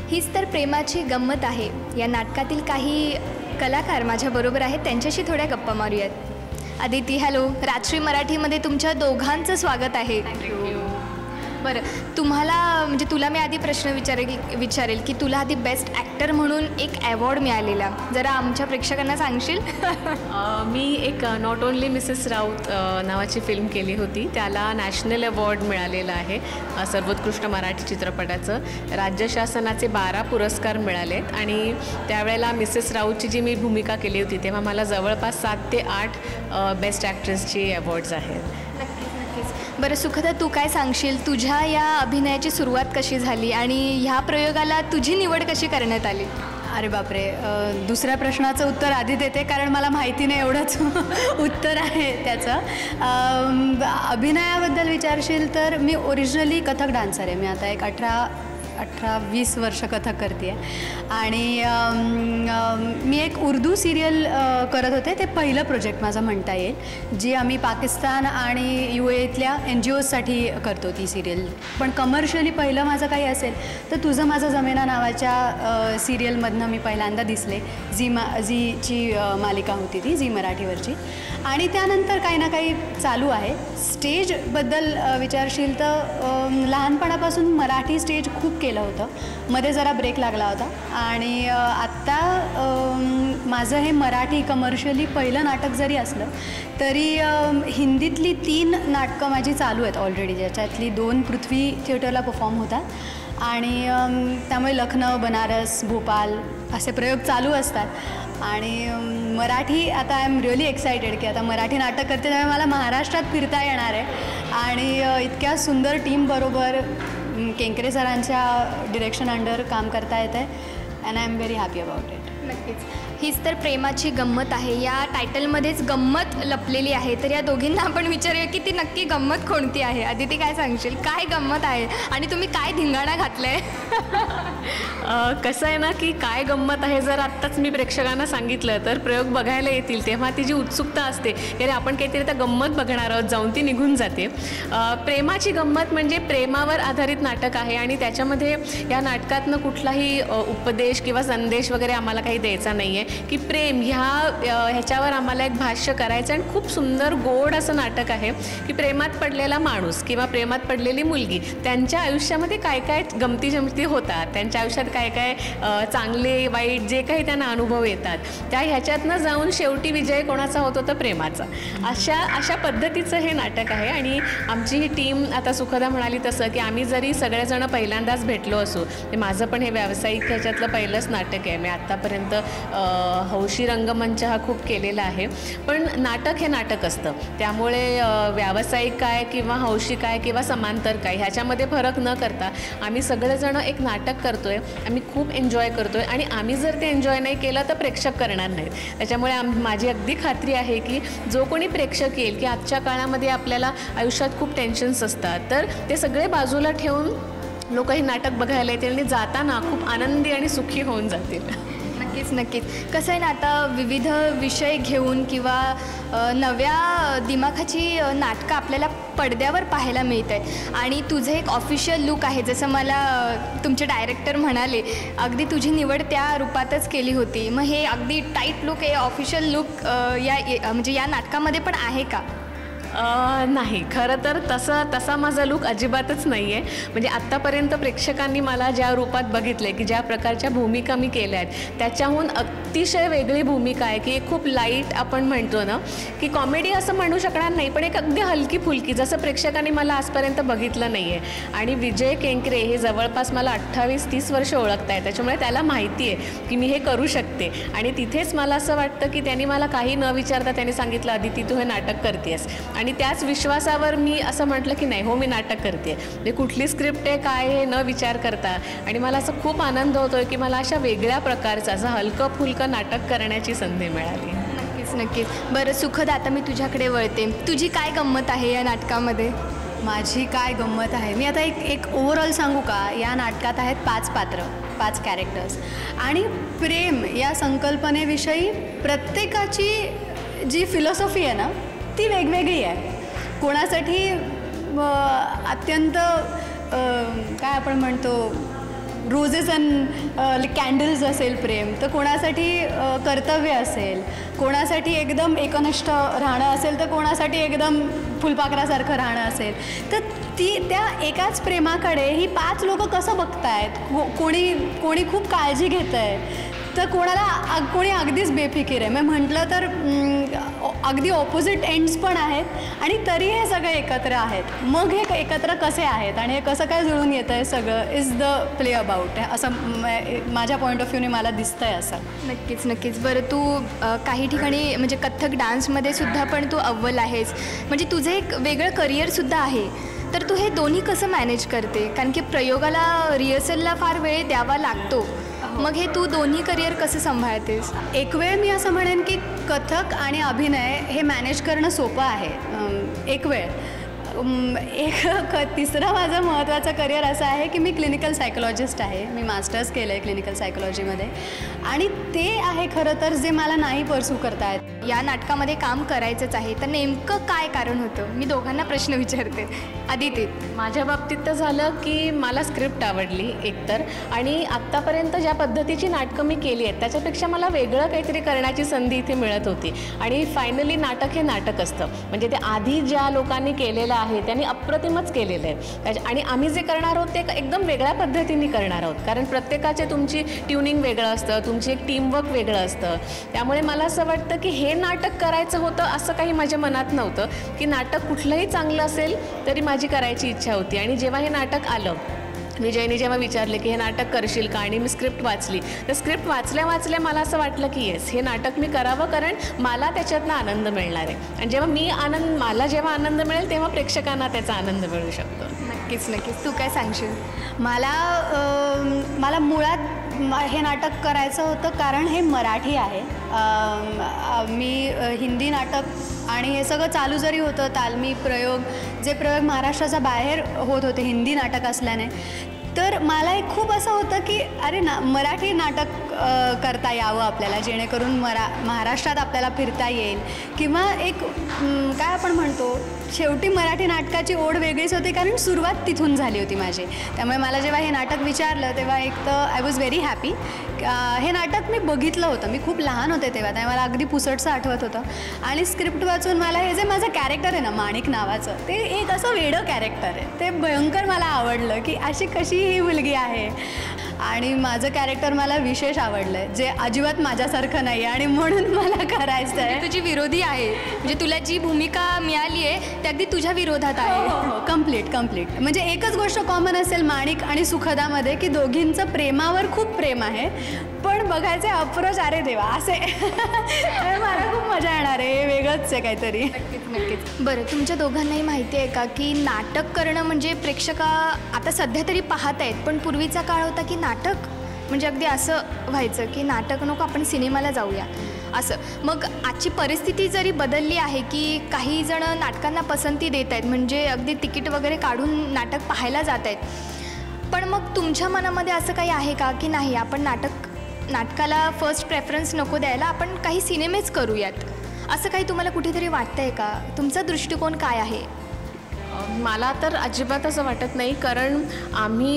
हीच तर प्रेमाची गंमत आहे या नाटकातील काही कलाकार माझ्याबरोबर आहेत, त्यांच्याशी थोड्या गप्पा मारूयात. अदिती, हॅलो. राजश्री मराठीमध्ये तुमच्या दोघांचं स्वागत आहे. बरं, तुम्हाला म्हणजे तुला मी आधी प्रश्न विचारेल की तुला आधी बेस्ट ॲक्टर म्हणून एक ॲवॉर्ड मिळालेला, जरा आमच्या प्रेक्षकांना सांगशील? मी एक नॉट ओन्ली मिसेस राऊत नावाची फिल्म केली होती, त्याला नॅशनल अवॉर्ड मिळालेला आहे सर्वोत्कृष्ट मराठी चित्रपटाचं. राज्य शासनाचे 12 पुरस्कार मिळालेत आणि त्यावेळेला मिसेस राऊतची जी मी भूमिका केली होती तेव्हा मला जवळपास 7 ते 8 बेस्ट ॲक्ट्रेसची अवॉर्ड्स आहेत. बरं सुखदा, तू काय सांगशील? तुझ्या या अभिनयाची सुरुवात कशी झाली आणि ह्या प्रयोगाला तुझी निवड कशी करण्यात आली? अरे बापरे, दुसऱ्या प्रश्नाचं उत्तर आधी देते कारण मला माहिती नाही एवढंच उत्तर आहे त्याचं. अभिनयाबद्दल विचारशील तर मी ओरिजिनली कथक डान्सर आहे. मी आता एक 18-20 वर्ष कथक करते आहे आणि मी एक उर्दू सिरियल करत होते. ते पहिलं प्रोजेक्ट माझं म्हणता येईल, जी आम्ही पाकिस्तान आणि UAEतल्या NGOसाठी करतो ती सिरियल. पण कमर्शियली पहिलं माझं काही असेल तर तुझं माझं जमेना नावाच्या सिरियलमधनं मी पहिल्यांदा दिसले. झीची मालिका होती ती, झी मराठीवरची. आणि त्यानंतर काही ना काही चालू आहे. स्टेजबद्दल विचारशील तर लहानपणापासून मराठी स्टेज खूप केलं होतं, मध्ये जरा ब्रेक लागला होता आणि आत्ता माझं हे मराठी कमर्शियली पहिलं नाटक जरी असलं तरी हिंदीतली 3 नाटकं माझी चालू आहेत ऑलरेडी, ज्याच्यातली 2 पृथ्वी थिएटरला परफॉर्म होतात आणि त्यामुळे लखनौ, बनारस, भोपाल असे प्रयोग चालू असतात. आणि मराठी आता आय एम रिअली एक्सायटेड की आता मराठी नाटक करते त्यामुळे मला महाराष्ट्रात फिरता येणार आहे आणि इतक्या सुंदर टीमबरोबर केंकरे सरांच्या डिरेक्शन अंडर काम करता येतं आहे and I am very happy about it. नक्कीच. हीच तर प्रेमाची गंमत आहे, या टायटलमध्येच गंमत लपलेली आहे. तर या दोघींना आपण विचारूया की ती नक्की गंमत कोणती आहे. अदिती, काय सांगशील? काय गंमत आहे आणि तुम्ही काय धिंगाणा घातलाय? कसं आहे ना की काय गंमत आहे, जर आत्ताच मी प्रेक्षकांना सांगितलं तर प्रयोग बघायला येतील तेव्हा ती जी उत्सुकता असते की अरे आपण काहीतरी त्या गंमत बघणार आहोत, जाऊन ती निघून जाते. प्रेमाची गंमत म्हणजे प्रेमावर आधारित नाटक आहे आणि त्याच्यामध्ये या नाटकातनं कुठलाही उपदेश किंवा संदेश वगैरे आम्हाला काही द्यायचा नाही आहे की प्रेम ह्याच्यावर आम्हाला एक भाष्य करायचं. आणि खूप सुंदर गोड असं नाटक आहे की प्रेमात पडलेला माणूस किंवा प्रेमात पडलेली मुलगी, त्यांच्या आयुष्यामध्ये काय काय गमती जमती होतात, त्यांच्या आयुष्यात काय काय चांगले वाईट जे काही त्यांना अनुभव येतात, त्या ह्याच्यातनं जाऊन शेवटी विजय कोणाचा होतो तर प्रेमाचा. अशा पद्धतीचं हे नाटक आहे. आणि आमची ही टीम, आता सुखदा म्हणाली तसं की आम्ही जरी सगळेजण पहिल्यांदाच भेटलो असू, ते माझं पण हे व्यावसायिक ह्याच्यातलं पहिलंच नाटक आहे. मी आत्तापर्यंत हौशी रंगमंच हा खूप केलेला आहे, पण नाटक हे नाटक असतं. त्यामुळे व्यावसायिक काय किंवा हौशी काय किंवा समांतर काय ह्याच्यामध्ये फरक न करता आम्ही सगळेजण एक नाटक करतोय, आम्ही खूप एन्जॉय करतोय आणि आम्ही जर ते एन्जॉय नाही केलं तर प्रेक्षक करणार नाहीत. त्याच्यामुळे माझी अगदी खात्री आहे की जो कोणी प्रेक्षक येईल, की आजच्या काळामध्ये आपल्याला आयुष्यात खूप टेन्शन्स असतात, तर ते सगळे बाजूला ठेवून लोक हे नाटक बघायला येतील आणि जाताना खूप आनंदी आणि सुखी होऊन जातील. नक्कीच. कसं आहे ना, आता विविध विषय घेऊन किंवा नव्या दिमाखाची नाटकं आपल्याला पडद्यावर पाहायला मिळत आहे आणि तुझं एक ऑफिशियल लुक आहे, जसं मला तुमचे डायरेक्टर म्हणाले, अगदी तुझी निवड त्या रूपातच केली होती. मग हे अगदी टाईट लुक, हे ऑफिशियल लुक म्हणजे या नाटकामध्ये पण आहे का? नाही, खरं तर तसा माझा लूक अजिबातच नाही आहे. म्हणजे आत्तापर्यंत प्रेक्षकांनी मला ज्या रूपात बघितलं आहे, की ज्या प्रकारच्या भूमिका मी केल्या आहेत, त्याच्याहून अतिशय वेगळी भूमिका आहे की खूप लाईट आपण म्हणतो ना की कॉमेडी असं म्हणू शकणार नाही, पण एक अगदी हलकी फुलकी, जसं प्रेक्षकांनी मला आजपर्यंत बघितलं नाही आहे. आणि विजय केंकरे हे जवळपास मला 28-30 वर्ष ओळखत आहे, त्याच्यामुळे त्याला माहिती आहे की मी हे करू शकते. आणि तिथेच मला असं वाटतं की त्यांनी मला काही न विचारता त्यांनी सांगितलं, अदिती तू हे नाटक करतेस. आणि त्याच विश्वासावर मी असं म्हटलं की नाही, हो मी नाटक करते. म्हणजे कुठली स्क्रिप्ट आहे काय हे न विचार करता. आणि मला असं खूप आनंद होतो आहे की मला अशा वेगळ्या प्रकारचं असं हलकं फुलकं नाटक करण्याची संधी मिळाली. नक्कीच. बरं सुखद, आता मी तुझ्याकडे वळते. तुझी काय गंमत आहे या नाटकामध्ये? माझी काय गंमत आहे, मी आता एक ओव्हरऑल सांगू का? या नाटकात आहेत 5 पात्र, 5 कॅरेक्टर्स आणि प्रेम या संकल्पनेविषयी प्रत्येकाची जी फिलॉसॉफी आहे ना ती वेगवेगळी आहे. कोणासाठी अत्यंत काय आपण म्हणतो रोजेस अँड कॅन्डल्स असेल प्रेम, तर कोणासाठी कर्तव्य असेल, कोणासाठी एकदम एकनिष्ठ राहणं असेल, तर कोणासाठी एकदम फुलपाखरासारखं राहणं असेल. तर त्या एकाच प्रेमाकडे ही 5 लोक कसं बघतायत, कोणी खूप काळजी घेत आहे, तर कोणी अगदीच बेफिकीर आहे. मी म्हटलं तर अगदी ऑपोजिट एंड्स पण आहेत आणि तरी हे सगळे एकत्र आहेत. मग हे एकत्र कसे आहेत आणि हे कसं काय जुळून येतं आहे सगळं इज द प्ले अबाउट, असं माझ्या पॉईंट ऑफ व्ह्यूने मला दिसतं आहे असं. नक्कीच. बरं, तू काही ठिकाणी म्हणजे कथ्थक डान्समध्ये सुद्धा पण तू अव्वल आहेस, म्हणजे तुझं एक वेगळं करिअरसुद्धा आहे. तर तू हे दोन्ही कसं मॅनेज करते? कारण की प्रयोगाला रिहर्सलला फार वेळ द्यावा लागतो. मग हे तू दोन्ही करिअर कसं सांभाळतेस? एक वेळ मी असं म्हणेन की कथक आणि अभिनय हे मॅनेज करणं सोपं आहे. एक वेळ तिसरं माझं महत्त्वाचं करिअर असं आहे की मी क्लिनिकल सायकोलॉजिस्ट आहे. मी मास्टर्स केलं आहे क्लिनिकल सायकोलॉजीमध्ये आणि ते आहे खरं तर जे मला नाही परस्यू करता येत. या नाटकामध्ये काम करायचंच आहे, तर नेमकं काय कारण होतं? मी दोघांना प्रश्न विचारते. आदिती, माझ्या बाबतीत तर झालं की मला स्क्रिप्ट आवडली एकतर, आणि आत्तापर्यंत ज्या पद्धतीची नाटकं मी केली आहेत त्याच्यापेक्षा मला वेगळं काहीतरी करण्याची संधी इथे मिळत होती. आणि फायनली नाटक हे नाटक असतं, म्हणजे ते आधी ज्या लोकांनी केलेलं आहे त्यांनी अप्रतिमच केलेलं आहे आणि आम्ही जे करणार आहोत ते एकदम वेगळ्या पद्धतीने करणार आहोत. कारण प्रत्येकाचे तुमची ट्युनिंग वेगळं असतं, तुमची एक टीमवर्क वेगळं असतं. त्यामुळे मला असं वाटतं की हे नाटक करायचं होतं असं काही माझ्या मनात नव्हतं की नाटक कुठलंही चांगलं असेल तरी माझी करायची इच्छा होती. आणि जेव्हा हे नाटक आलं, विजयने जेव्हा विचारले की हे नाटक करशील का, आणि मी स्क्रिप्ट वाचली, तर स्क्रिप्ट वाचल्या मला असं वाटलं की येस, हे नाटक मी करावं, कारण मला त्याच्यातनं आनंद मिळणार आहे. आणि जेव्हा मला जेव्हा आनंद मिळेल तेव्हा प्रेक्षकांना त्याचा आनंद मिळू शकतो. नक्कीच. तू काय सांगशील? मला मुळात हे नाटक करायचं होतं कारण हे मराठी आहे. मी हिंदी नाटक आणि हे सगळं चालू जरी होतं, तालमी प्रयोग महाराष्ट्राच्या बाहेर होत होते हिंदी नाटक असल्याने, तर मला एक खूप असं होतं की अरे मराठी नाटक करता यावं आपल्याला, जेणेकरून महाराष्ट्रात आपल्याला फिरता येईल. किंवा एक काय आपण म्हणतो, शेवटी मराठी नाटकाची ओढ वेगळीच होती कारण सुरुवात तिथून झाली होती माझी. त्यामुळे मला जेव्हा हे नाटक विचारलं तेव्हा एक तर आय वॉज व्हेरी हॅपी. हे नाटक मी बघितलं होतं, मी खूप लहान होते तेव्हा, त्यामुळे मला अगदी पुसटचं आठवत होतं. आणि स्क्रिप्ट वाचून मला हे जे माझं कॅरेक्टर आहे ना माणिक नावाचं, ते एक असं वेडं कॅरेक्टर आहे. ते भयंकर मला आवडलं की अशी कशी ही मुलगी आहे. आणि माझं कॅरेक्टर मला विशेष आवडलं आहे, जे अजिबात माझ्यासारखं नाही आहे आणि म्हणून मला करायचं आहे. तुझी विरोधी आहे, म्हणजे तुला जी भूमिका मिळाली आहे ते अगदी तुझ्या विरोधात आहे. हो, कम्प्लीट. म्हणजे एकच गोष्ट कॉमन असेल माणिक आणि सुखदामध्ये की दोघींचं प्रेमावर खूप प्रेम आहे, पण बघायचे अप्रोच अरे देवा असे. मला खूप मजा येणार आहे, वेगळंच आहे काहीतरी. नक्कीच. बरं, तुमच्या दोघांनाही माहिती आहे का की नाटक करणं म्हणजे आता सध्या तरी पाहत आहेत, पण पूर्वीचा काळ होता की नाटक म्हणजे अगदी असं व्हायचं की नाटक नको, आपण सिनेमाला जाऊया असं. मग आजची परिस्थिती जरी बदलली आहे की काही जण नाटकांना पसंती देत आहेत, म्हणजे अगदी तिकीट वगैरे काढून नाटक पाहायला जात आहेत, पण मग तुमच्या मनामध्ये असं काही आहे का की नाही, आपण नाटकाला फर्स्ट प्रेफरन्स नको द्यायला, आपण काही सिनेमेच करूयात, असं काही तुम्हाला कुठेतरी वाटतंय का? तुमचा दृष्टिकोन काय आहे? मला तर अजिबात असं वाटत नाही, कारण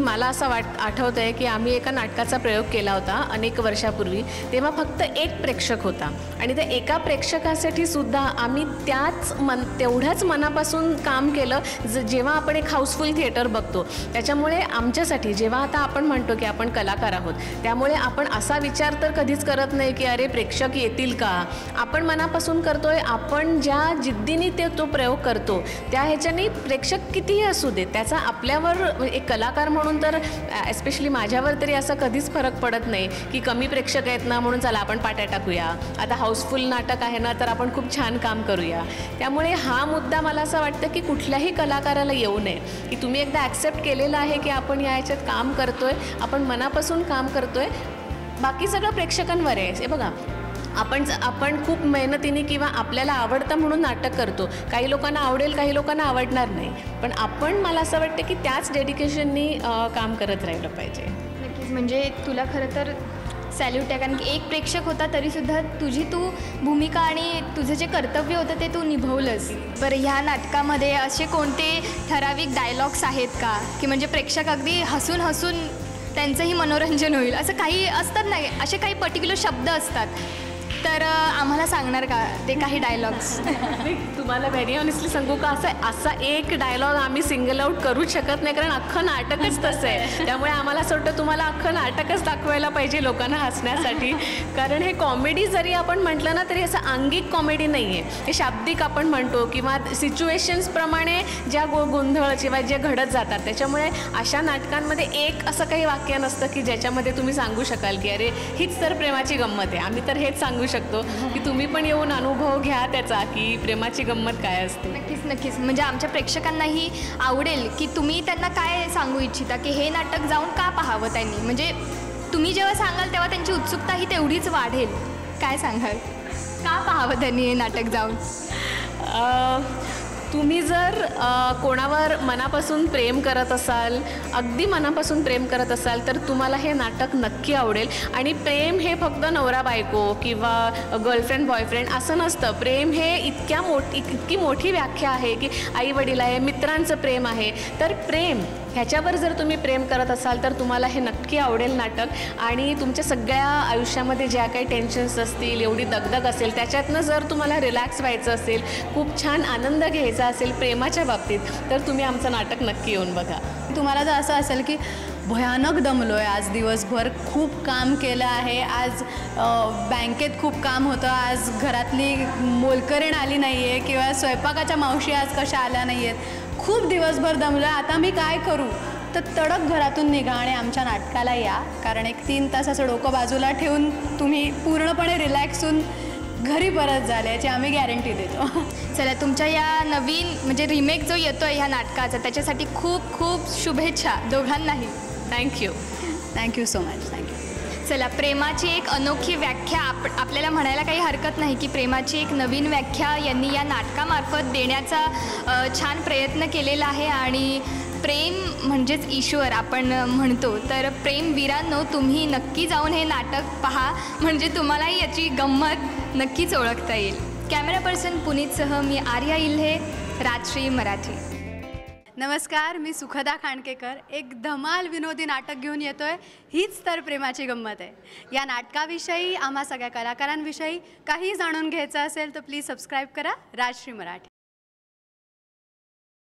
मला असं आठवतं आहे की आम्ही एका नाटकाचा प्रयोग केला होता अनेक वर्षापूर्वी. तेव्हा फक्त एक प्रेक्षक होता आणि त्या एका प्रेक्षकासाठी सुद्धा आम्ही तेवढ्याच मनापासून काम केलं जेव्हा आपण एक हाऊसफुल थिएटर बघतो. त्याच्यामुळे आमच्यासाठी जेव्हा आता आपण म्हणतो की आपण कलाकार आहोत, त्यामुळे आपण असा विचार तर कधीच करत नाही की अरे प्रेक्षक येतील का. आपण मनापासून करतोय, आपण ज्या जिद्दीने तो प्रयोग करतो त्या ह्याच्याने प्रेक्षक कितीही असू देत, त्याचा आपल्यावर एक कलाकार म्हणून तर एस्पेशली माझ्यावर तरी असा कधीच फरक पडत नाही की कमी प्रेक्षक आहेत ना म्हणून चला आपण पाट्या टाकूया, आता हाऊसफुल नाटक आहे ना तर आपण खूप छान काम करूया. त्यामुळे हा मुद्दा मला असं वाटतं की कुठल्याही कलाकाराला येऊ नये, की तुम्ही एकदा ॲक्सेप्ट केलेलं आहे की आपण या ह्याच्यात काम करतोय, आपण मनापासून काम करतोय, बाकी सगळं प्रेक्षकांवर आहे. हे बघा, आपण खूप मेहनतीने किंवा आपल्याला आवडतं म्हणून नाटक करतो, काही लोकांना आवडेल काही लोकांना आवडणार नाही, पण मला असं वाटतं की त्याच डेडिकेशननी काम करत राहिलं पाहिजे. नक्कीच. म्हणजे तुला खरं तर सॅल्यूट आहे, कारण की एक प्रेक्षक होता तरीसुद्धा तू भूमिका आणि तुझं जे कर्तव्य होतं ते तू निभवलंस. बरं, ह्या नाटकामध्ये असे कोणते ठराविक डायलॉग्स आहेत का की म्हणजे प्रेक्षक अगदी हसून त्यांचंही मनोरंजन होईल, असं काही असतात ना, असे काही पर्टिक्युलर शब्द असतात. तर आम्हाला सांगणार का ते काही डायलॉग्स? तुम्हाला व्हेरी ऑनेस्टली सांगू का, असा एक डायलॉग आम्ही सिंगल आउट करूच शकत नाही, कारण अख्खं नाटकच तसं आहे. त्यामुळे आम्हाला असं वाटतं तुम्हाला अख्खं नाटकच दाखवायला पाहिजे लोकांना हसण्यासाठी. कारण हे कॉमेडी जरी आपण म्हटलं ना तरी असं अंगिक कॉमेडी नाही आहे, हे शाब्दिक आपण म्हणतो किंवा सिच्युएशन्सप्रमाणे ज्या गोंधळ किंवा जे घडत जातात. त्याच्यामुळे अशा नाटकांमध्ये एक असं काही वाक्य नसतं की ज्याच्यामध्ये तुम्ही सांगू शकाल की अरे हीच तर प्रेमाची गंमत आहे. आम्ही तर हेच सांगू शकतो की तुम्ही पण येऊन अनुभव घ्या त्याचा की प्रेमाची गंमत काय असते. नक्कीच नक्कीच. म्हणजे आमच्या प्रेक्षकांनाही आवडेल की तुम्ही त्यांना काय सांगू इच्छिता की हे नाटक जाऊन का पाहावं त्यांनी. म्हणजे तुम्ही जेव्हा सांगाल तेव्हा त्यांची उत्सुकताही तेवढीच वाढेल. काय सांगाल, का पाहावं त्यांनी हे नाटक जाऊन? तुम्ही जर कोणावर मनापासून प्रेम करत असाल, अगदी मनापासून प्रेम करत असाल, तर तुम्हाला हे नाटक नक्की आवडेल. आणि प्रेम हे फक्त नवरा बायको किंवा गर्लफ्रेंड बॉयफ्रेंड असं नसतं. प्रेम हे इतकी मोठी व्याख्या आहे की आई वडील आहे, मित्रांचं प्रेम आहे. तर प्रेम ह्याच्यावर जर तुम्ही प्रेम करत असाल तर तुम्हाला हे नक्की आवडेल नाटक. आणि तुमच्या सगळ्या आयुष्यामध्ये ज्या काही टेन्शन्स असतील, एवढी दगदग असेल, त्याच्यातनं जर तुम्हाला रिलॅक्स व्हायचं असेल, खूप छान आनंद घ्यायचा असेल प्रेमाच्या बाबतीत, तर तुम्ही आमचं नाटक नक्की येऊन बघा. तुम्हाला जर असं असेल की भयानक दमलो आहे, आज दिवसभर खूप काम केलं आहे, आज बँकेत खूप काम होतं, आज घरातली मोलकरीण आली नाही आहे किंवा स्वयंपाकाच्या मावशी आज कशा आल्या नाही आहेत, खूप दिवसभर दमलं, आता मी काय करू, तर तडक घरातून निघा आणि आमच्या नाटकाला या. कारण एक 3 तास असं डोकं बाजूला ठेवून तुम्ही पूर्णपणे रिलॅक्स होऊन घरी परत झाले याची आम्ही गॅरंटी देतो. चला, तुमच्या या नवीन म्हणजे रिमेक जो येतो आहे ह्या नाटकाचा, त्याच्यासाठी खूप खूप शुभेच्छा दोघांनाही. Thank you. Thank you so much. Thank you. चला, प्रेमाची एक अनोखी व्याख्या आपल्याला म्हणायला काही हरकत नाही की प्रेमाची एक नवीन व्याख्या यांनी या नाटकामार्फत देण्याचा छान प्रयत्न केलेला आहे. आणि प्रेम म्हणजेच ईश्वर आपण म्हणतो. तर प्रेमवीरांनो, तुम्ही नक्की जाऊन हे नाटक पहा, म्हणजे तुम्हालाही याची गंमत नक्कीच ओळखता येईल. कॅमेरा पर्सन पुनीतसह मी आर्या इल्हे, राजश्री मराठी. नमस्कार, मी सुखदा खांडकेकर. एक धमाल विनोदी नाटक घेऊन येतोय, हीच तर प्रेमाची गंमत आहे. या नाटकाविषयी, आम्हा सगळ्या कलाकारांविषयी काही जाणून घ्यायचं असेल तर प्लीज सबस्क्राईब करा राजश्री मराठी.